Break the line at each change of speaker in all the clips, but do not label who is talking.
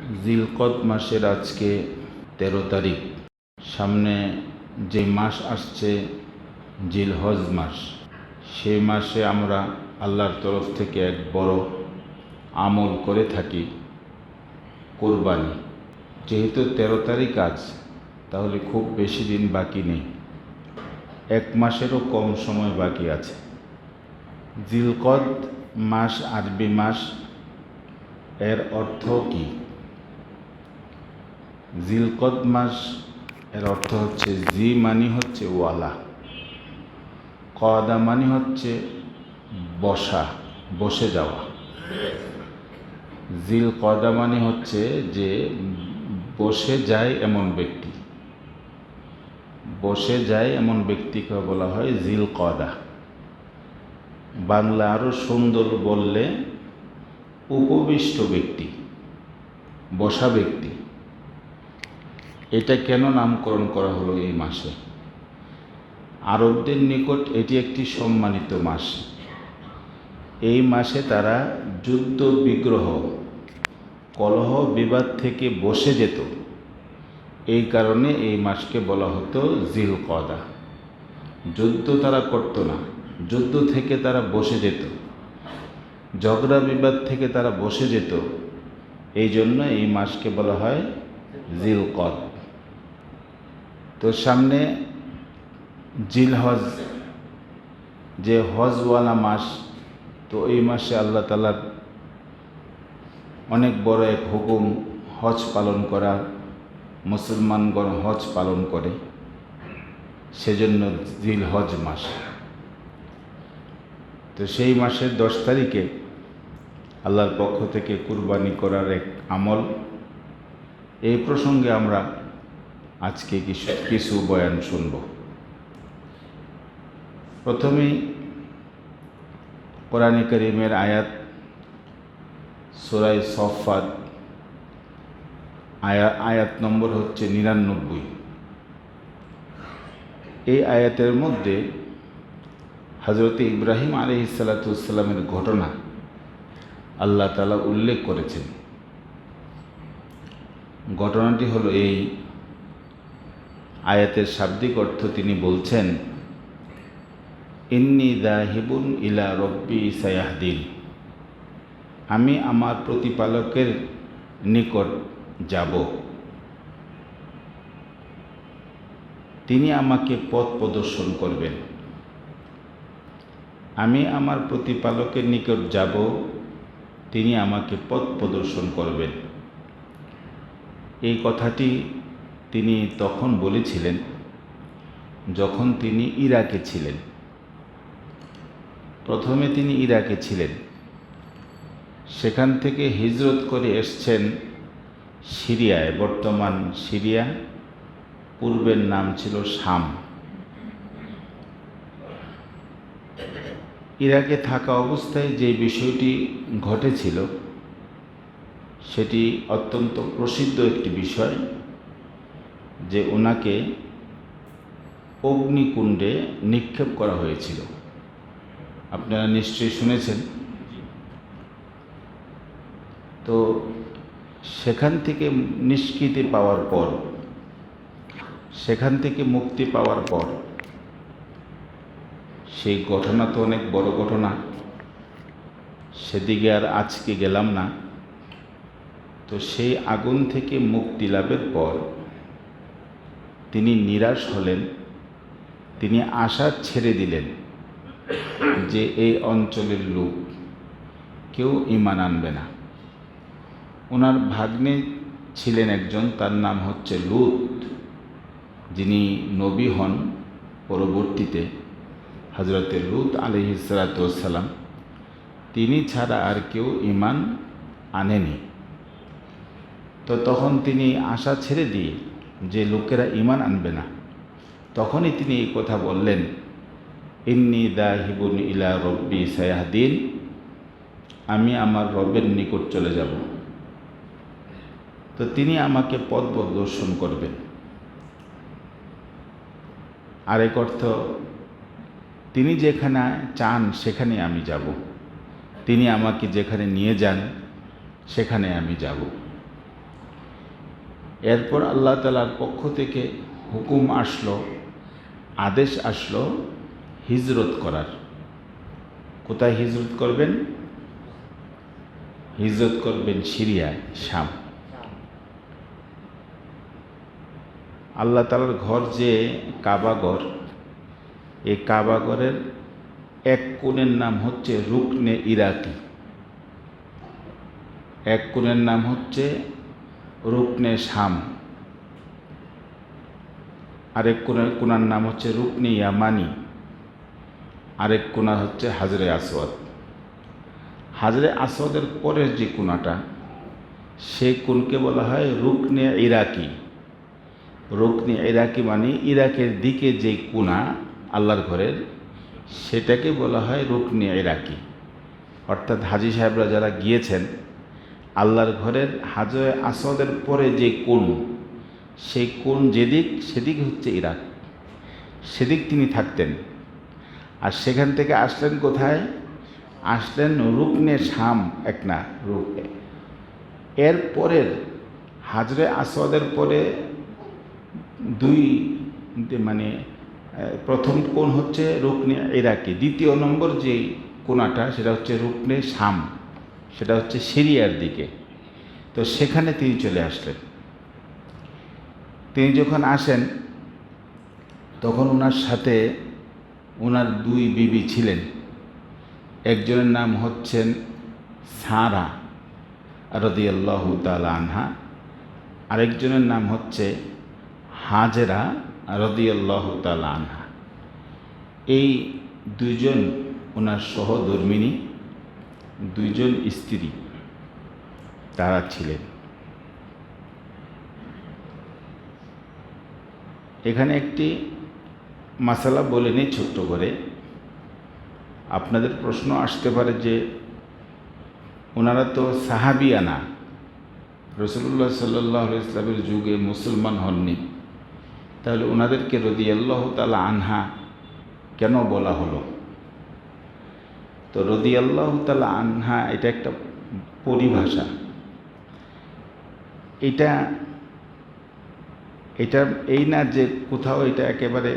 জিলকদ মাসের আজকে 13 তারিখ। সামনে যে মাস আসছে জিলহজ মাস, সেই মাসে আমরা আল্লাহর তরফ থেকে এক বড় আমল করে থাকি, কোরবানি। যেহেতু 13 তারিখ আজ, তাহলে খুব বেশি দিন বাকি নেই, এক মাসেরও কম সময় বাকি আছে। জিলকদ মাস আরবি মাস, এর অর্থ কি? জিলকদ মাস এর অর্থ হচ্ছে, জি মানি হচ্ছে ওয়ালা, কদা মানি হচ্ছে বসা, বসে যাওয়া। জিল কদা মানে হচ্ছে যে বসে যায় এমন ব্যক্তি, বসে যায় এমন ব্যক্তিকে বলা হয় জিল কদা। বাংলা আরও সুন্দর বললে উপবিষ্ট ব্যক্তি, বসা ব্যক্তি। এটা কেন নামকরণ করা হলো এই মাসে? আরবদের নিকট এটি একটি সম্মানিত মাস। এই মাসে তারা যুদ্ধ বিগ্রহ, কলহ বিবাদ থেকে বসে যেত। এই কারণে এই মাসকে বলা হতো জিল কদা। যুদ্ধ তারা করতো না, যুদ্ধ থেকে তারা বসে যেত, ঝগড়া বিবাদ থেকে তারা বসে যেত। এই জন্য এই মাসকে বলা হয় জিলকদ। তো সামনে জিলহজ, যে হজওয়ালা মাস, তো এই মাসে আল্লাহ তাআলার অনেক বড় এক হুকুম, হজ পালন করা। মুসলমানগণ হজ পালন করে, সেজন্য জিলহজ মাস। তো সেই মাসের 10 তারিখে আল্লাহর পক্ষ থেকে কুরবানি করার এক আমল। এই প্রসঙ্গে আমরা আজকে কিছু বয়ান শুনব। প্রথমেই কোরআনে কারীমের আয়াত, সূরা সফফাত, আয়াত নম্বর হচ্ছে 99। এই আয়াতের মধ্যে হযরত ইব্রাহিম আলাইহিসসালামের ঘটনা আল্লাহ তাআলা উল্লেখ করেছেন। ঘটনাটি হলো এই, আয়াতের শাব্দিক অর্থ তিনি বলছেন, ইন্নী যাহিবুন ইলা রব্বি সায়াহদিন, আমি আমার প্রতিপালকের নিকট যাব, তিনি আমাকে পথ প্রদর্শন করবেন। আমি আমার প্রতিপালকের নিকট যাব, তিনি আমাকে পথ প্রদর্শন করবেন। এই কথাটি তিনি তখন বলেছিলেন যখন তিনি ইরাকে ছিলেন। প্রথমে তিনি ইরাকে ছিলেন, সেখান থেকে হিজরত করে এসছেন সিরিয়ায়, বর্তমান সিরিয়া, পূর্বের নাম ছিল শাম। ইরাকে থাকা অবস্থায় যে বিষয়টি ঘটেছিল সেটি অত্যন্ত প্রসিদ্ধ একটি বিষয়, যে ওনাকে অগ্নিকুণ্ডে নিক্ষেপ করা হয়েছিল। আপনারা নিশ্চয়ই শুনেছেন। তো সেখান থেকে নিষ্কৃতি পাওয়ার পর, সেখান থেকে মুক্তি পাওয়ার পর, সেই ঘটনা তো অনেক বড় ঘটনা, সেদিকে আর আজকে গেলাম না। তো সেই আগুন থেকে মুক্তি লাভের পর তিনি নিরাশ হলেন, তিনি আশা ছেড়ে দিলেন যে এই অঞ্চলের লোক কেউ ঈমান আনবে না। ওনার ভাগ্নে ছিলেন একজন, তার নাম হচ্ছে লূত, যিনি নবী হন পরবর্তীতে, হযরতে লূত আলাইহিসসালাম। তিনি ছাড়া আর কেউ ঈমান আনেনি। তো তখন তিনি আশা ছেড়ে দিয়ে, যে লোকেরা ঈমান আনবে না, তখনই তিনি এই কথা বললেন, ইন্নী যাহিবুন ইলা রব্বি সায়াহদিন, আমি আমার রবের নিকট চলে যাব, তো তিনি আমাকে পথ প্রদর্শন করবেন। আরেক অর্থ, তিনি যেখানে চান সেখানে আমি যাব, তিনি আমাকে যেখানে নিয়ে যান সেখানে আমি যাব। এরপর আল্লাহ তাআলার পক্ষ থেকে হুকুম আসলো, আদেশ আসলো হিজরত করার। কোথায় হিজরত করবেন? হিজরত করবেন সিরিয়ায়, শাম। আল্লাহ তাআলার ঘর যে কাবাঘর, এই কাবাঘরের এক কোণের নাম হচ্ছে রুকনে ইরাকি, এক কোণের নাম হচ্ছে রুকনে শাম, আরেক কোণার নাম হচ্ছে রুকনে ইয়ামানি, আরেক কোণা হচ্ছে হাজরে আসওয়াদ। হাজরে আসওয়াদের পরের যে কোণাটা, সেই কোণকে বলা হয় রুকনে ইরাকি। রুকনে ইরাকি মানে ইরাকের দিকে যে কোণা আল্লাহর ঘরের, সেটাকে বলা হয় রুকনে ইরাকি। অর্থাৎ হাজী সাহেবরা যারা গিয়েছেন, আল্লাহর ঘরের হাজরে আসওয়াদের পরে যে কোণ, সেই কোণ যেদিক, সেদিক হচ্ছে ইরাক, সেদিক তিনি থাকতেন। আর সেখান থেকে আসলেন কোথায়? আসলেন রুকনে শাম, এক না রুক। এর পরের হাজরে আসওয়াদের পরে দুই, মানে প্রথম কোণ হচ্ছে রুকনে ইরাকি, দ্বিতীয় নম্বর যে কোণাটা সেটা হচ্ছে রুকনে শাম, সেটা হচ্ছে সিরিয়ার দিকে। তো সেখানে তিনি চলে আসলেন। তিনি যখন আসেন তখন ওনার সাথে ওনার দুই বিবি ছিলেন। একজনের নাম হচ্ছেন সারা রাদিয়াল্লাহু তাআলা আনহা, আরেকজনের নাম হচ্ছে হাজেরা রাদিয়াল্লাহু তাআলা আনহা। এই দুইজন ওনার সহধর্মিণী, দুইজন স্ত্রী তারা ছিলেন। এখানে একটি মাসালা বলে নিই ছোট্ট করে। আপনাদের প্রশ্ন আসতে পারে যে ওনারা তো সাহাবিয়া না, রাসূলুল্লাহ সাল্লাল্লাহু আলাইহি ওয়াসাল্লামের যুগে মুসলমান হননি, তাহলে ওনাদেরকে রাদিয়াল্লাহু তাআলা আনহা কেন বলা হলো? তো রাদিয়াল্লাহু তাআলা আনহা এটা একটা পরিভাষা। এটা এই না যে কোথাও এটা একেবারে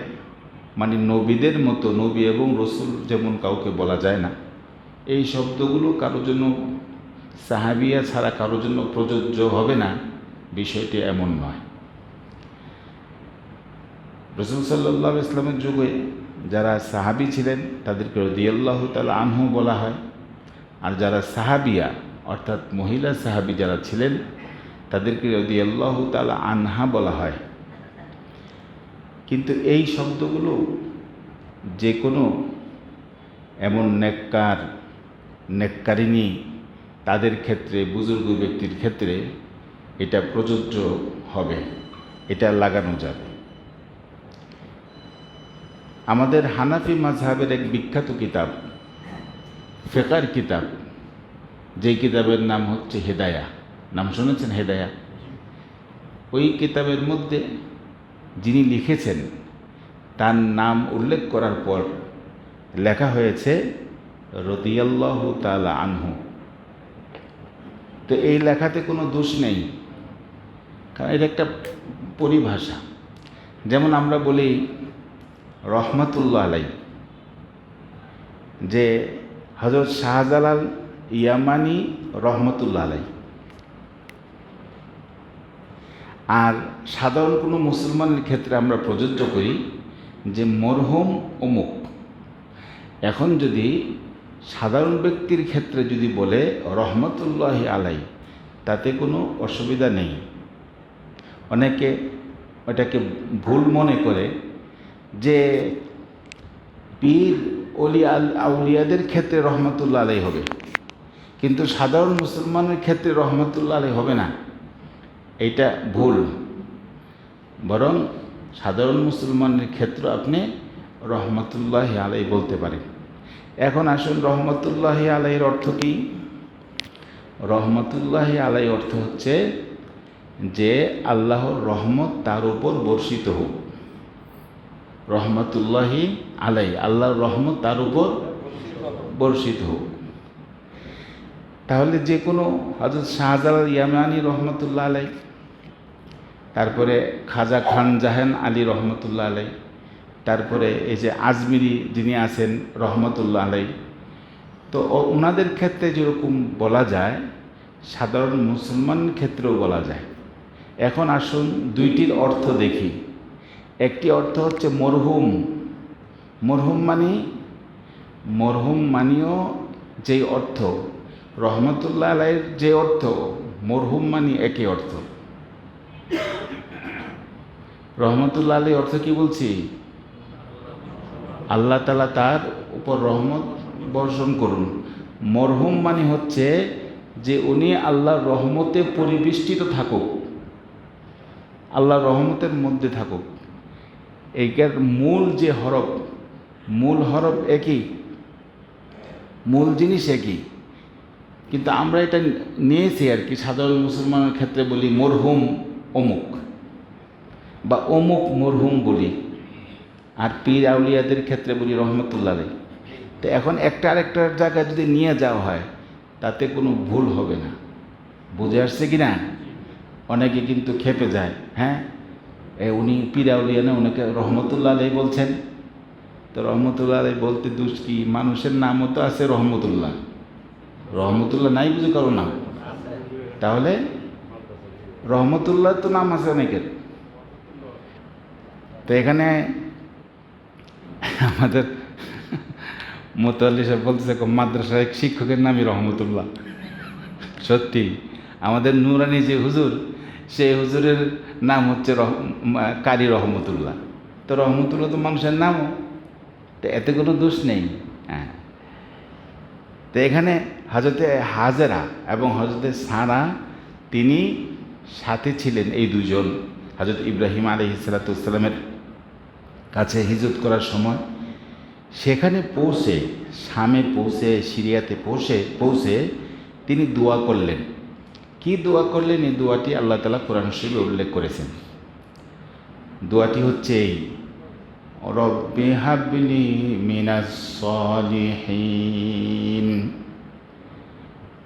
মানে নবীদের মতো, নবী এবং রসুল যেমন কাউকে বলা যায় না, এই শব্দগুলো কারোর জন্য, সাহাবিয়া ছাড়া কারোর জন্য প্রযোজ্য হবে না, বিষয়টি এমন নয়। রাসূল সাল্লাল্লাহু আলাইহি ওয়াসাল্লামের যুগে যারা সাহাবী ছিলেন তাদেরকে রাদিয়াল্লাহু তাআলা আনহু বলা হয়, আর যারা সাহাবিয়া অর্থাৎ মহিলা সাহাবী যারা ছিলেন তাদেরকে রাদিয়াল্লাহু তাআলা আনহা বলা হয়। কিন্তু এই শব্দগুলো যে কোনো এমন নেককারিনী তাদের ক্ষেত্রে, বুজুর্গ ব্যক্তির ক্ষেত্রে এটা প্রযোজ্য হবে, এটা লাগানো যাবে। আমাদের হানাফি মাযহাবের এক বিখ্যাত কিতাব, ফিকহের কিতাব, যেই কিতাবের নাম হচ্ছে হেদায়া, নাম শুনেছেন হেদায়া? ওই কিতাবের মধ্যে যিনি লিখেছেন তার নাম উল্লেখ করার পর লেখা হয়েছে রাদিয়াল্লাহু তাআলা আনহু। তো এই লেখাতে কোনো দোষ নেই, কারণ এটা একটা পরিভাষা। যেমন আমরা বলি রহমাতুল্লাহ আলাইহি, যে হযরত শাহজালাল ইয়ামানি রহমতুল্লাহ আলাইহি। আর সাধারণ কোনো মুসলমানের ক্ষেত্রে আমরা প্রযোজ্য করি যে মরহুম অমুক। এখন যদি সাধারণ ব্যক্তির ক্ষেত্রে যদি বলে রহমতুল্লাহি আলাইহি, তাতে কোনো অসুবিধা নেই। অনেকে ওটাকে ভুল মনে করে যে পীর আউলিয়াদের ক্ষেত্রে রহমতুল্লাহ আলাইহি হবে, কিন্তু সাধারণ মুসলমানের ক্ষেত্রে রহমতুল্লাহ আলাইহি হবে না। এইটা ভুল। বরং সাধারণ মুসলমানের ক্ষেত্রে আপনি রহমতুল্লাহি আলাইহি বলতে পারেন। এখন আসুন রহমতুল্লাহি আলাইহির অর্থ কী? রহমতুল্লাহি আলাইহি অর্থ হচ্ছে যে আল্লাহর রহমত তার উপর বর্ষিত হোক। রহমতুল্লাহি আলাইহি, আল্লাহর রহমত তার উপর বর্ষিত হোক। তাহলে যে কোনো হযরত শাহজালাল ইয়ামানি রহমতুল্লাহ আলাইহি, তারপরে খাজা খান জাহান আলী রহমতুল্লাহ আলাই, তারপরে এই যে আজমিরি যিনি আছেন রহমতুল্লাহ আলাই। তো ওনাদের ক্ষেত্রে যেরকম বলা যায়, সাধারণ মুসলমান ক্ষেত্রেও বলা যায়। এখন আসুন দুইটির অর্থ দেখি। একটি অর্থ হচ্ছে মরহুম। মরহুম মানিও যেই অর্থ, রহমতুল্লাহ আলাইয়ের যে অর্থ, মরহুম মানি একই অর্থ। রহমতুল্লাহ আলাই অর্থ কি বলছি? আল্লাহ তাআলা তার উপর রহমত বর্ষণ করুন। মরহুম মানে হচ্ছে যে উনি আল্লাহর রহমতে পরিবেষ্টিত থাকুক, আল্লাহর রহমতের মধ্যে থাকুক। এইটার মূল যে হরফ, মূল হরফ একই, মূল জিনিস একই, কিন্তু আমরা এটা নিয়েছি আর কি। সাধারণ মুসলমানের ক্ষেত্রে বলি মরহুম অমুক, বা অমুক মরহুম বলি, আর পীর আউলিয়াদের ক্ষেত্রে বলি রহমতুল্লাহ আলাইহি। তো এখন একটা আরেকটার জায়গায় যদি নিয়ে যাওয়া হয় তাতে কোনো ভুল হবে না। বুঝে আসছে কি না? অনেকে কিন্তু খেপে যায়, হ্যাঁ উনি পীর আউলিয়া না, ওনাকে রহমতুল্লাহ আলাইহি বলছেন। তো রহমতুল্লাহ আলাইহি বলতে দোষ কি? মানুষের নামও তো আছে রহমতুল্লাহ। রহমতুল্লাহ নাই বুঝে কারো নাম? তাহলে রহমতুল্লাহ তো নাম আছে অনেকের। তো এখানে আমাদের মোতাল্লি সাহেব বলতেছে মাদ্রাসার এক শিক্ষকের নামই রহমতুল্লাহ। সত্যি, আমাদের নুরানি যে হুজুর, সেই হুজুরের নাম হচ্ছে কারি রহমতুল্লাহ। তো রহমতুল্লাহ তো মানুষের নামও, তো এতে কোনো দোষ নেই। হ্যাঁ, তো এখানে হযরতে হাজেরা এবং হযরতে সারা তিনি সাথে ছিলেন। এই দুজন হযরত ইব্রাহিম আলাইহিস সালামের কাছে হিজরত করার সময় সেখানে পৌঁছে, শামে পৌঁছে, সিরিয়াতে পৌঁছে তিনি দোয়া করলেন। কি দোয়া করলেন? এই দোয়াটি আল্লাহ তাআলা কোরআন শরীফে উল্লেখ করেছেন। দোয়াটি হচ্ছে এই, রব্বি হাবলি মিনাস সলিহিন।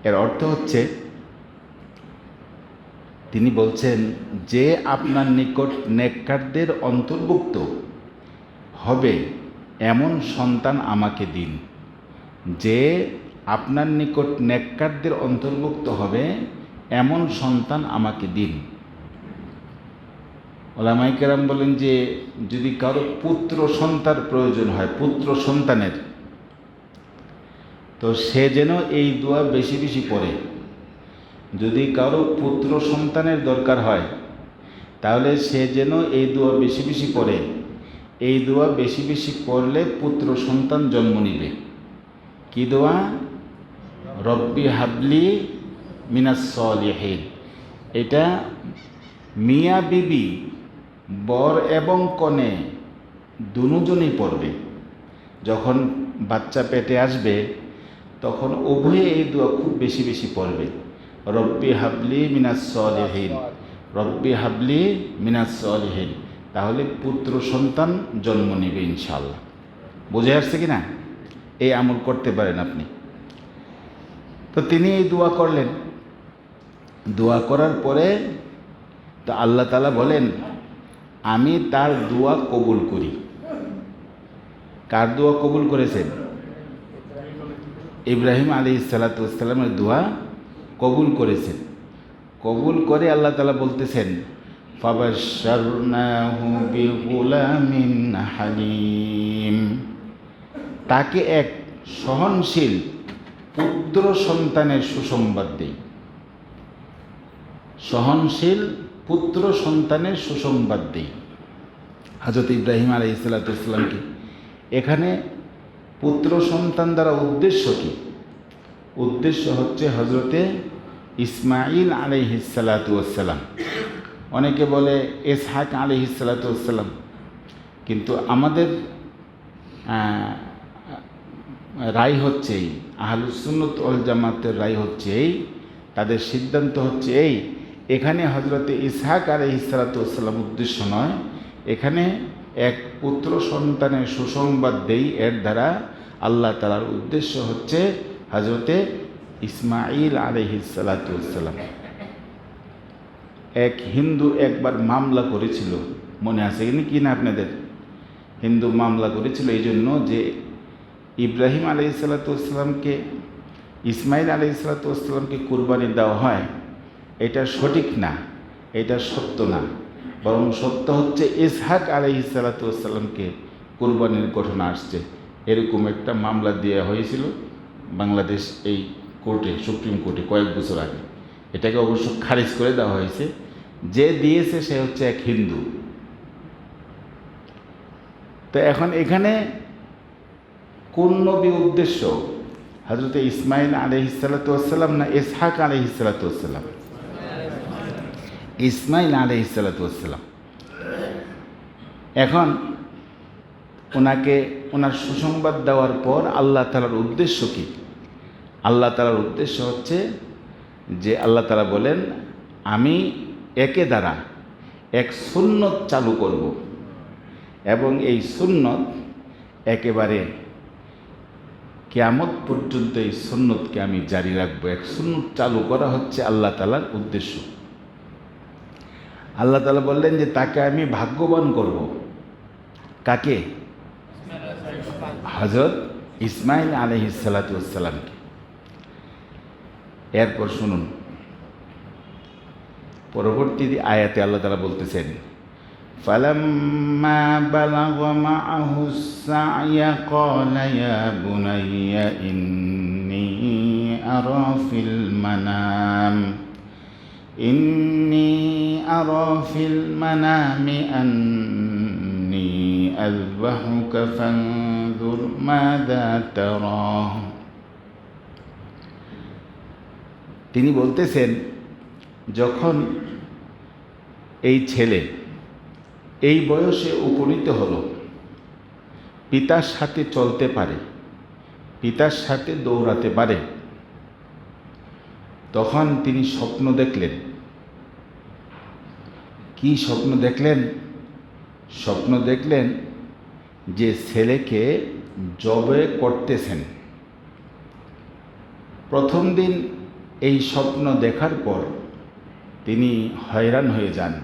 এর অর্থ হচ্ছে, তিনি বলছেন যে আপনার নিকট নেককারদের অন্তর্ভুক্ত হবে এমন সন্তান আমাকে দিন। যে আপনার নিকট নেককারদের অন্তর্ভুক্ত হবে এমন সন্তান আমাকে দিন। ওলামায়ে কেরাম বলেন যে যদি কারো পুত্র সন্তান প্রয়োজন হয়, পুত্র সন্তানের, তো সে যেন এই দোয়া বেশি বেশি পড়ে। যদি কারো পুত্র সন্তানের দরকার হয় তাহলে সে যেন এই দোয়া বেশি বেশি পড়ে। এই দোয়া বেশি বেশি পড়লে পুত্র সন্তান জন্ম নিবে। কি দোয়া? রব্বি হাবলি মিনাস সলিহিন। এটা মিয়া বিবি, বর এবং কনে দুজনেই পড়বে। যখন বাচ্চা পেটে আসবে তখন উভয়ে এই দোয়া খুব বেশি বেশি পড়বে, রব্বি হাবলি মিনাস সলিহিন, রব্বি হাবলি মিনাস সলিহিন। তাহলে পুত্র সন্তান জন্ম নেবে ইনশাআল্লাহ। বুঝে আসছে কি না? এই আমল করতে পারেন আপনি। তো তিনি এই দোয়া করলেন। দোয়া করার পরে তো আল্লাহ তাআলা বলেন আমি তার দোয়া কবুল করি। কার দোয়া কবুল করেছেন? ইব্রাহিম আলাইহিস সালামের দোয়া কবুল করেছেন। কবুল করে আল্লাহ তাআলা বলতেছেন ফাবাশশারনাহু বিগুলামিন হালিম। তাকে এক সহনশীল পুত্র সন্তানের সুসংবাদ দেই। সহনশীল পুত্র সন্তানের সুসংবাদ দেই হযরত ইব্রাহিম আলাইহিস সালামকে। এখানে পুত্র সন্তান দ্বারা উদ্দেশ্য কি? উদ্দেশ্য হচ্ছে হযরতে ইসমাঈল আলাইহিস সালাম। অনেকে বলে ইসহাক আলাইহিস সালাম, কিন্তু আমাদের রায় হচ্ছে এই, আহলুস সুন্নাত ওয়াল জামাতের রায় হচ্ছে এই, তাদের সিদ্ধান্ত হচ্ছে এই, এখানে হযরতে ইসহাক আলাইহিস সালাম উদ্দেশ্য নয়। এখানে এক পুত্র সন্তানের সুসংবাদ দেই, এর দ্বারা আল্লাহ তাআলার উদ্দেশ্য হচ্ছে হযরতে ইসমাঈল আলাইহিস সালাম। এক হিন্দু একবার মামলা করেছিল, মনে আছে কি না আপনাদের? হিন্দু মামলা করেছিল এই জন্য যে ইব্রাহিম আলাইহিসসালাতুওয়াসসালামকে, ইসমাইল আলাইহিসসালাতুওয়াসসালামকে কুরবানি দেওয়া হয়, এটা সঠিক না, এটা সত্য না, বরং সত্য হচ্ছে ইসহাক আলাইহিসসালাতুওয়াসসালামকে কুরবানির ঘটনা আসছে। এরকম একটা মামলা দেওয়া হয়েছিল বাংলাদেশ এই কোর্টে, সুপ্রিম কোর্টে কয়েক বছর আগে। এটাকে অবশ্য খারিজ করে দেওয়া হয়েছে। যে দিয়েছে সে হচ্ছে এক হিন্দু। তো এখন এখানে কোন নবী উদ্দেশ্য, হযরত ইসমাইল আলাইহিসসালাতুওয়াসসালাম না ইসহাক আলাইহিসসালাতুওয়াসসালাম? ইসমাইল আলাইহিসসালাতুওয়াসসালাম। এখন ওনার সুসংবাদ দেওয়ার পর আল্লাহ তাআলার উদ্দেশ্য কি? আল্লাহ তাআলার উদ্দেশ্য হচ্ছে যে আল্লাহ তাআলা বলেন, আমি একে দ্বারা এক সুন্নত চালু করব এবং এই সুন্নত একেবারে কিয়ামত পর্যন্ত এই সুন্নতকে আমি জারি রাখবো। এক সুন্নত চালু করা হচ্ছে আল্লাহ তাআলার উদ্দেশ্য। আল্লাহ তাআলা বললেন যে তাকে আমি ভাগ্যবান করব। কাকে? হযরত ইসমাইল আলাইহিসসালাতুওয়াসসালামকে। এরপর শুনুন, পরবর্তী আয়াতে আল্লাহ তাআলা বলতেছেন, ফালাম্মা বালাগা মাআহুস সা'য়া ক্বালা ইয়া বুনাইয়া ইন্নী আরা ফিল মানামি আন্নী আযবাহুকা ফানজুর মাযা তারা। তিনি বলতেছেন, যখন এই ছেলে এই বয়সে উপনীত হলো, পিতার সাথে চলতে পারে, পিতার সাথে দৌড়াতে পারে, তখন তিনি স্বপ্ন দেখলেন। কি স্বপ্ন দেখলেন? স্বপ্ন দেখলেন যে ছেলেকে জবাই করতেছেন। প্রথম দিন এই স্বপ্ন দেখার পর তিনি হয়রান হয়ে যান,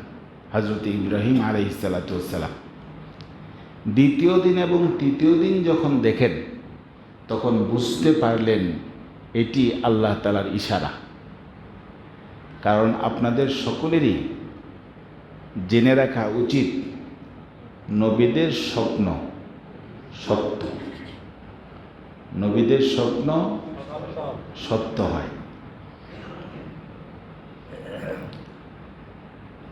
হযরত ইব্রাহিম আলাইহিসসালাতুওয়াসসালাম। দ্বিতীয় দিন এবং তৃতীয় দিন যখন দেখেন, তখন বুঝতে পারলেন এটি আল্লাহ তাআলার ইশারা। কারণ আপনাদের সকলেরই জেনে রাখা উচিত, নবীদের স্বপ্ন সত্য, নবীদের স্বপ্ন সত্য হয়।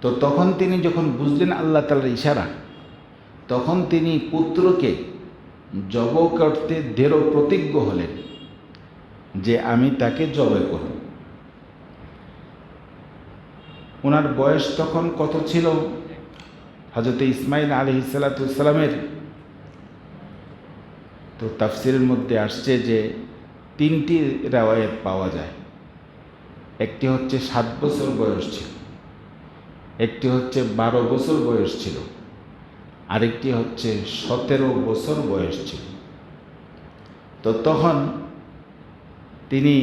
তো তখন তিনি যখন বুঝলেন আল্লাহ তাআলার ইশারা, তখন তিনি পুত্রকে জবাই করতে দৃঢ় প্রতিজ্ঞ হলেন যে আমি তাকে জবাই করব। ওনার বয়স তখন কত ছিল হযরত ইসমাইল আলাইহিসসালামের? তো তাফসীরের মধ্যে আসছে যে তিনটি রিওয়ায়াত পাওয়া যায়। একটি হচ্ছে 7 বছর বয়স ছিল, একটি হচ্ছে 12 বছর বয়স ছিল, আরেকটি হচ্ছে 17 বছর বয়স ছিল। তো তখন তিনি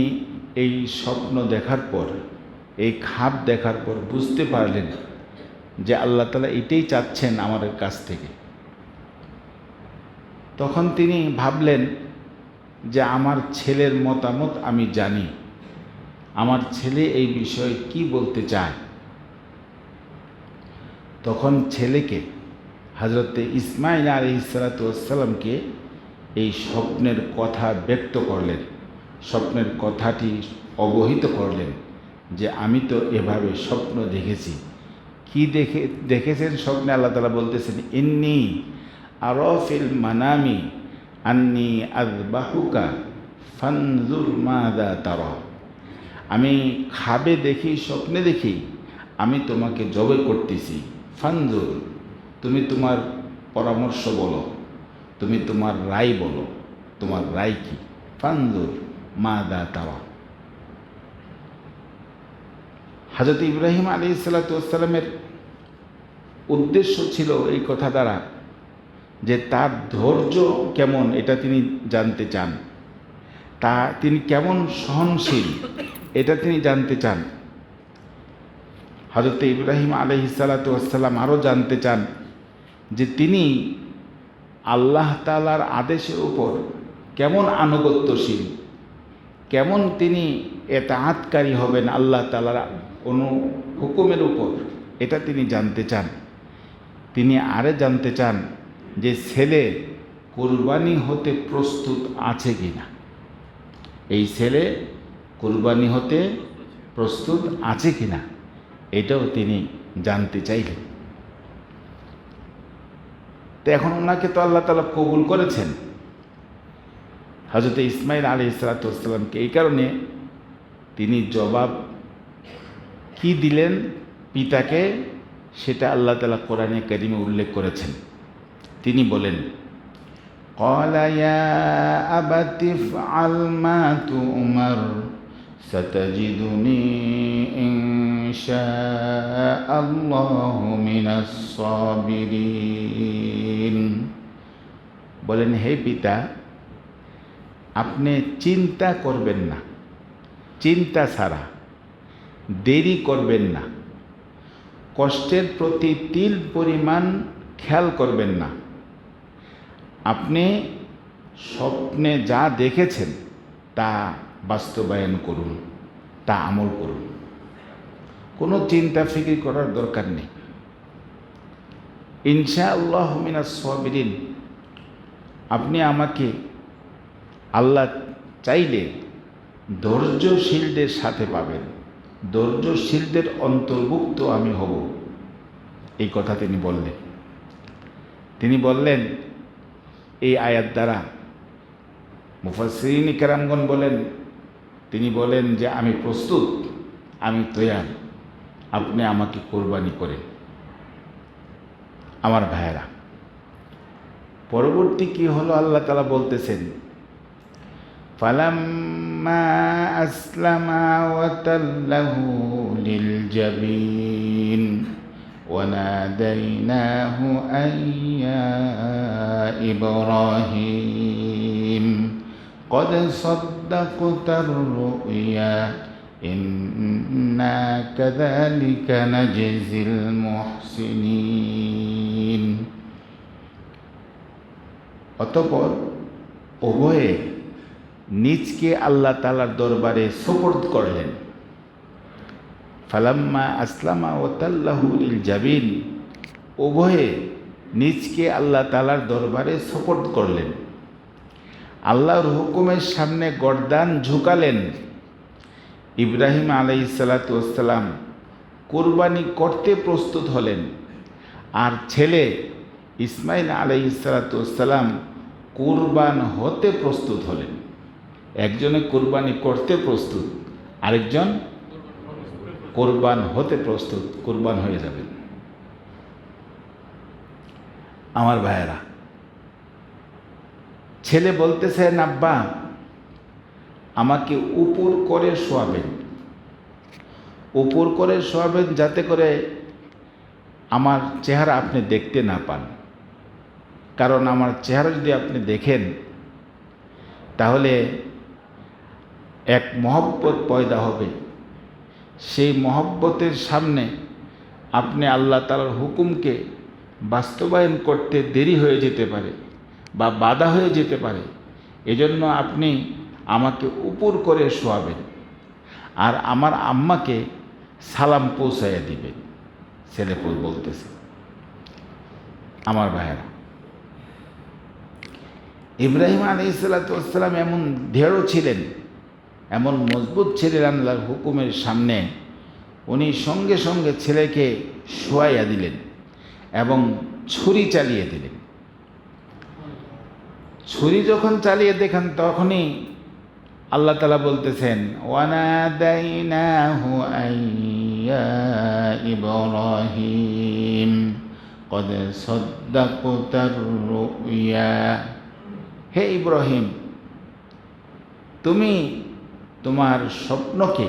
এই স্বপ্ন দেখার পর, এই খাব দেখার পর বুঝতে পারলেন যে আল্লাহ তাআলা এটাই চাচ্ছেন আমাদের কাছ থেকে। তখন তিনি ভাবলেন যে আমার ছেলের মতামত আমি জানি, আমার ছেলে এই বিষয়ে কি বলতে চায়। তখন ছেলেকে, হযরত ইসমাইল আলাইহিসসালামকে এই স্বপ্নের কথা ব্যক্ত করলেন, স্বপ্নের কথাটি অবহিত করলেন যে আমি তো এভাবে স্বপ্ন দেখেছি। কি দেখেছেন স্বপ্নে? আল্লাহ তাআলা বলতেছেন, ইন্নী আরা ফিল মানামি আন্নী আযবাহুকা ফানজুর মাযা তারা। আমি খাবে দেখি, স্বপ্নে দেখি আমি তোমাকে জবাই করতেছি। ফানজুর, তুমি তোমার পরামর্শ বলো, তুমি তোমার রায় বলো, তোমার রায় কি? ফানজুর মাযা তারা। হযরত ইব্রাহিম আলাইহিসসালামের উদ্দেশ্য ছিল এই কথা দ্বারা যে তার ধৈর্য কেমন এটা তিনি জানতে চান, তিনি কেমন সহনশীল এটা তিনি জানতে চান। হযরত ইব্রাহিম আলাইহিস সালাতু ওয়াস সালাম আরও জানতে চান যে তিনি আল্লাহ তাআলার আদেশের উপর কেমন আনুগত্যশীল, কেমন তিনি এতাআতকারী হবেন আল্লাহ তাআলার হুকুমের উপর, এটা তিনি জানতে চান। তিনি আরে জানতে চান যে ছেলে কুরবানি হতে প্রস্তুত আছে কিনা, এই ছেলে কুরবানি হতে প্রস্তুত আছে কিনা এটাও তিনি জানতে চাইলেন। তো এখন ওনাকে তো আল্লাহ তাআলা কবুল করেছেন হযরত ইসমাঈল আলাইহিস সালাতু ওয়াস সালামকে। এই কারণে তিনি জবাব কি দিলেন পিতাকে সেটা আল্লাহ তাআলা কোরআনে কারিমে উল্লেখ করেছেন। তিনি বলেন, ক্বালা ইয়া আবাতি ইফআল মা তু'মার সাতাজিদুনি ইনশাআল্লাহু মিনাস সাবিরিন। বলেন, হে পিতা, আপনি চিন্তা করবেন না, চিন্তা ছাড়া দেরি করবেন না, কষ্টের প্রতি তিল পরিমাণ খেয়াল করবেন না। আপনি স্বপ্নে যা দেখেছেন তা বাস্তবায়ন করুন, তা আমল করুন, কোনো চিন্তা ফিকির করার দরকার নেই। ইনশাআল্লাহ মিনাস সাবিরিন, আপনি আমাকে আল্লাহ চাইলে ধৈর্যশীলদের সাথে পাবেন, ধৈর্যশীলদের অন্তর্ভুক্ত আমি হব। এই কথা তিনি বললেন। তিনি বললেন এই আয়াত দ্বারা, মুফাসসিরিন কেরামগণ বলেন, তিনি বলেন যে আমি প্রস্তুত, আমি তৈয়ার, আপনি আমাকে কোরবানি করেন। আমার ভাইয়েরা, পরবর্তী কি হলো আল্লাহ তাআলা বলতেছেন, ফালাম্মা আসলামা ওয়া তাল্লাহু লিল জাবিন ওয়া নাদাইনাহু আইয়া ইব্রাহিম قد صدقت الرؤيا إنا كذلك نجزي المحسنين। অতঃপর উভয়ে নিজকে আল্লাহ তাআলার দরবারে সুপর্দ করলেন। ফালাম্মা আসলামা ওয়া তাল্লাহু লিল জাবিন, উভয়ে নিজকে আল্লাহ তাআলার দরবারে সুপর্দ করলেন, আল্লাহর হুকুমের সামনে গর্দান ঝুঁকালেন। ইব্রাহিম আলাইহিস সালাতু ওয়াস সালাম কুরবানি করতে প্রস্তুত হলেন, আর ছেলে ইসমাঈল আলাইহিস সালাতু ওয়াস সালাম কুরবান হতে প্রস্তুত হলেন। একজনে কুরবানি করতে প্রস্তুত, আরেকজন কুরবান হতে প্রস্তুত, কুরবান হয়ে যাবেন। আমার ভাইয়েরা, ছেলে বলতেছেন, আব্বা আমাকে উপর করে শোয়াবেন, উপর করে শোয়াবেন যাতে করে আমার চেহারা আপনি দেখতে না পান, কারণ আমার চেহারা যদি আপনি দেখেন তাহলে এক মহব্বত পয়দা হবে। সেই মহব্বতের সামনে আপনি আল্লাহ তাআলার হুকুমকে বাস্তবায়ন করতে দেরি হয়ে যেতে পারে বা বাধা হয়ে যেতে পারে। এজন্য আপনি আমাকে উপর করে শোয়াবেন আর আমার আম্মাকে সালাম পৌঁছাইয়া দিবেন। ছেলে বলতেছে। আমার ভাইয়েরা, ইব্রাহিম আলাইহিস সালাতু ওয়াস সালাম এমন দৃঢ় ছিলেন, এমন মজবুত ছিলেন আল্লাহর হুকুমের সামনে, উনি সঙ্গে সঙ্গে ছেলেকে শোয়াইয়া দিলেন এবং ছুরি চালিয়ে দিলেন। ছুরি যখন চালিয়ে দেখেন তখনই আল্লাহ তাআলা বলতেছেন, ওয়ানাদাইনাহু আইয়া ইব্রাহিম কদ সাদ্দাকতার রুইয়া। হে ইব্রাহিম, তুমি তোমার স্বপ্নকে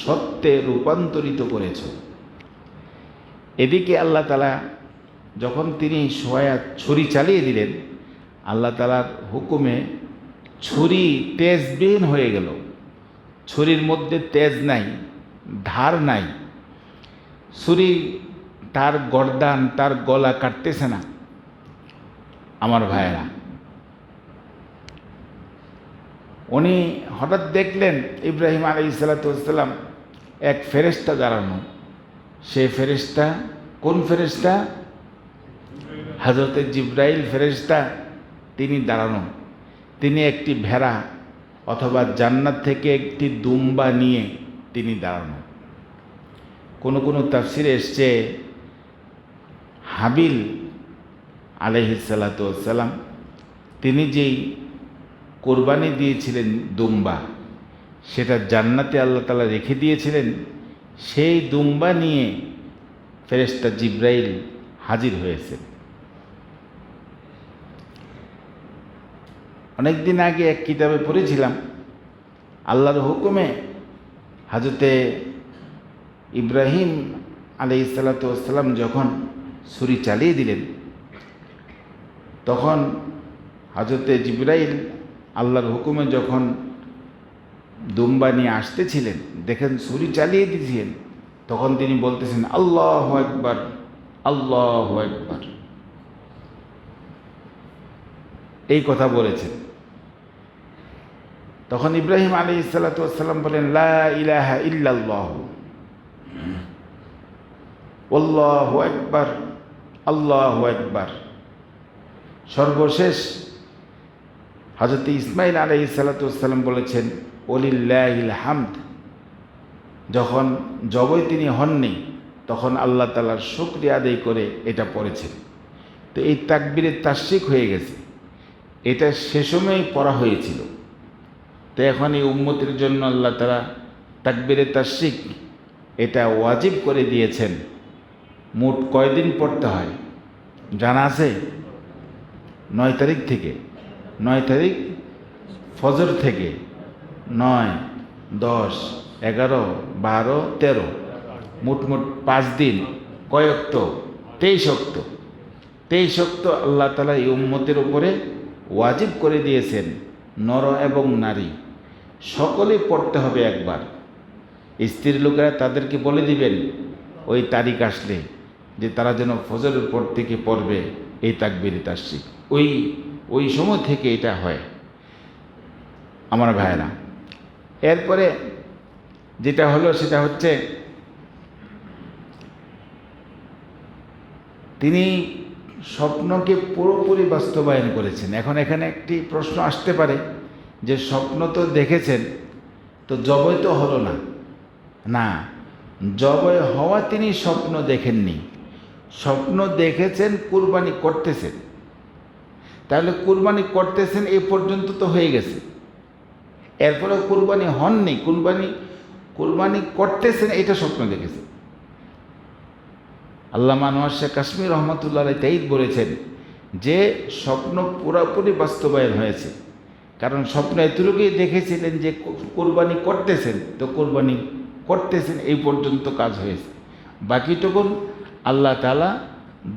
সত্যে রূপান্তরিত করেছ। এদিকে আল্লাহ তাআলা যখন তিনি শোয়া ছুরি চালিয়ে দিলেন, আল্লাহ তাআলার হুকুমে ছুরি তেজবিহীন হয়ে গেল। ছুরির মধ্যে তেজ নাই, ধার নাই। ছুরি তার গর্দান, তার গলা কাটতেছে না। আমার ভাইয়েরা, উনি হঠাৎ দেখলেন ইব্রাহিম আলাইহিস সালাম এক ফেরেশতা দাঁড়ানো। সে ফেরেশতা কোন ফেরেশতা? হযরতে জিবরাইল ফেরেশতা, তিনি দাঁড়ানো। তিনি একটি ভেড়া অথবা জান্নাত থেকে একটি দুম্বা নিয়ে তিনি দাঁড়ানো। কোনো কোনো তাফসিরে এসছে হাবিল আলাইহিস সালাম তিনি যেই কোরবানি দিয়েছিলেন দুম্বা, সেটা জান্নাতে আল্লাহ তাআলা রেখে দিয়েছিলেন। সেই দুম্বা নিয়ে ফেরেশতা জিবরাইল হাজির হয়েছে। অনেক দিন আগে এক কিতাবে পড়েছিলাম, আল্লাহর হুকুমে হযরতে ইব্রাহিম আলাইহিস সালাম যখন ছুরি চালিয়ে দিলেন, তখন হযরতে জিবরাইল আল্লাহর হুকুমে যখন দুম্বা নিয়ে আসতেছিলেন, দেখেন ছুরি চালিয়ে দিয়েছেন, তখন তিনি বলতেছেন আল্লাহু আকবার, আল্লাহু আকবার, এই কথা বলেছেন। তখন ইব্রাহিম আলাইহিস সালাম বলেন লা ইলাহা ইল্লাল্লাহ, আল্লাহু আকবার, আল্লাহু আকবার। সর্বশেষ হযরত ইসমাইল আলাইহিস সালাম বলেছেন ওয়ালিল্লাহিল হামদ। যখন জবাই তিনি হননি, তখন আল্লাহ তাআলার শুকরিয়া আদায় করে এটা পড়েছেন। তো এই তাকবীরের তাসরিক হয়ে গেছে, এটা সে সময়ই পড়া হয়েছিল। তো এখন এই উম্মতের জন্য আল্লাহ তাআলা তাকবীরে তাসরিক এটা ওয়াজিব করে দিয়েছেন। মোট কয়দিন পড়তে হয় জানা আছে? 9 তারিখ থেকে, 9 তারিখ ফজর থেকে 9, 10, 11, 12, 13, মোট 5 দিন। কয় ওয়াক্ত? 23 ওয়াক্ত। 23 ওয়াক্ত আল্লাহ তাআলা এই উম্মতের উপরে ওয়াজিব করে দিয়েছেন। নর এবং নারী সকলেই পড়তে হবে একবার। স্ত্রী লোকেরা তাদেরকে বলে দিবেন ওই তারিখ আসলে যে তারা যেন ফজরের পর থেকে পড়বে এই তাকবীরে তাসরিক। ওই সময় থেকে এটা হয় আমার ভাইয়েরা। এরপরে যেটা হলো সেটা হচ্ছে তিনি স্বপ্নকে পুরোপুরি বাস্তবায়ন করেছেন। এখন এখানে একটি প্রশ্ন আসতে পারে যে স্বপ্ন তো দেখেছেন, তো জবাই তো হলো না। না, জবাই হওয়া তিনি স্বপ্ন দেখেননি, স্বপ্ন দেখেছেন কুরবানি করতেছেন। তাহলে কুরবানি করতেছেন এই পর্যন্ত তো হয়ে গেছে, এরপরে কুরবানি হননি, কুরবানি করতেছেন, এটা স্বপ্ন দেখেছেন। আল্লামা আনোয়ার শাহ কাশ্মীর রহমতুল্লাহ আলাইহি তাই বলেছেন যে স্বপ্ন পুরোপুরি বাস্তবায়ন হয়েছে। কারণ স্বপ্ন এতটুকুই দেখেছিলেন যে কুরবানি করতেছেন, তো কুরবানি করতেছেন এই পর্যন্ত কাজ হয়েছে। বাকিটুকুন আল্লাহ তাআলা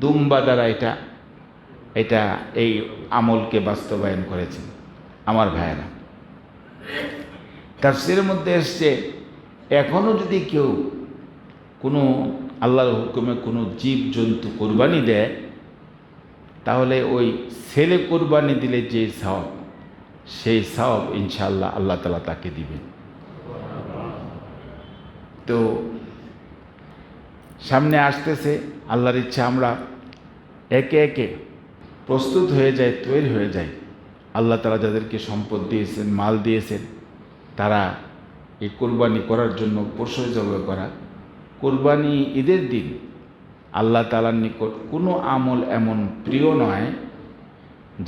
দুম্বা দ্বারা এটা এই আমলকে বাস্তবায়ন করেছেন আমার ভাইয়েরা। তাফসীরের মধ্যে এসছে এখনও যদি কেউ কোনো আল্লাহর হুকুমে কোনো জীব জন্তু কুরবানি দেয়, তাহলে ওই ছেলে কুরবানি দিলে যে সওয়াব, সেই সওয়াব ইনশাআল্লাহ আল্লাহ তাআলা তাকে দিবেন। তো সামনে আসতেছে, আল্লাহর ইচ্ছা আমরা একে একে প্রস্তুত হয়ে যায়, তৈরি হয়ে যায়। আল্লাহ তাআলা যাদেরকে সম্পদ দিয়েছেন, মাল দিয়েছেন, তারা এই কুরবানি করার জন্য পশু জবাই করা। কুরবানি ঈদের দিন আল্লাহ তাআলার নিকট কোনো আমল এমন প্রিয় নয়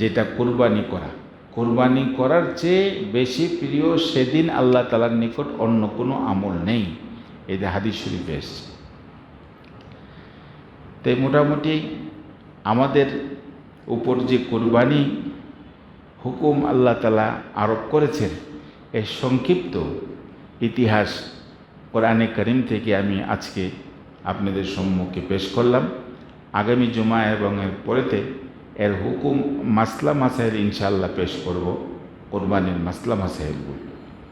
যেটা কুরবানি করা। কুরবানি করার চেয়ে বেশি প্রিয় সেদিন আল্লাহ তাআলার নিকট অন্য কোনো আমল নেই, এটা হাদিস শরীফে এসেছে। তাই মোটামুটি আমাদের উপর যে কুরবানি হুকুম আল্লাহ তাআলা আরোপ করেছেন, এই সংক্ষিপ্ত ইতিহাস কোরআনে কারীম থেকে আমি আজকে আপনাদের সম্মুখে পেশ করলাম। আগামী জুমা এবং এর পরেতে এর হুকুম মাসলা মাসাইল ইনশাআল্লাহ পেশ করব, কুরবানির মাসলা মাসাইলগুলো।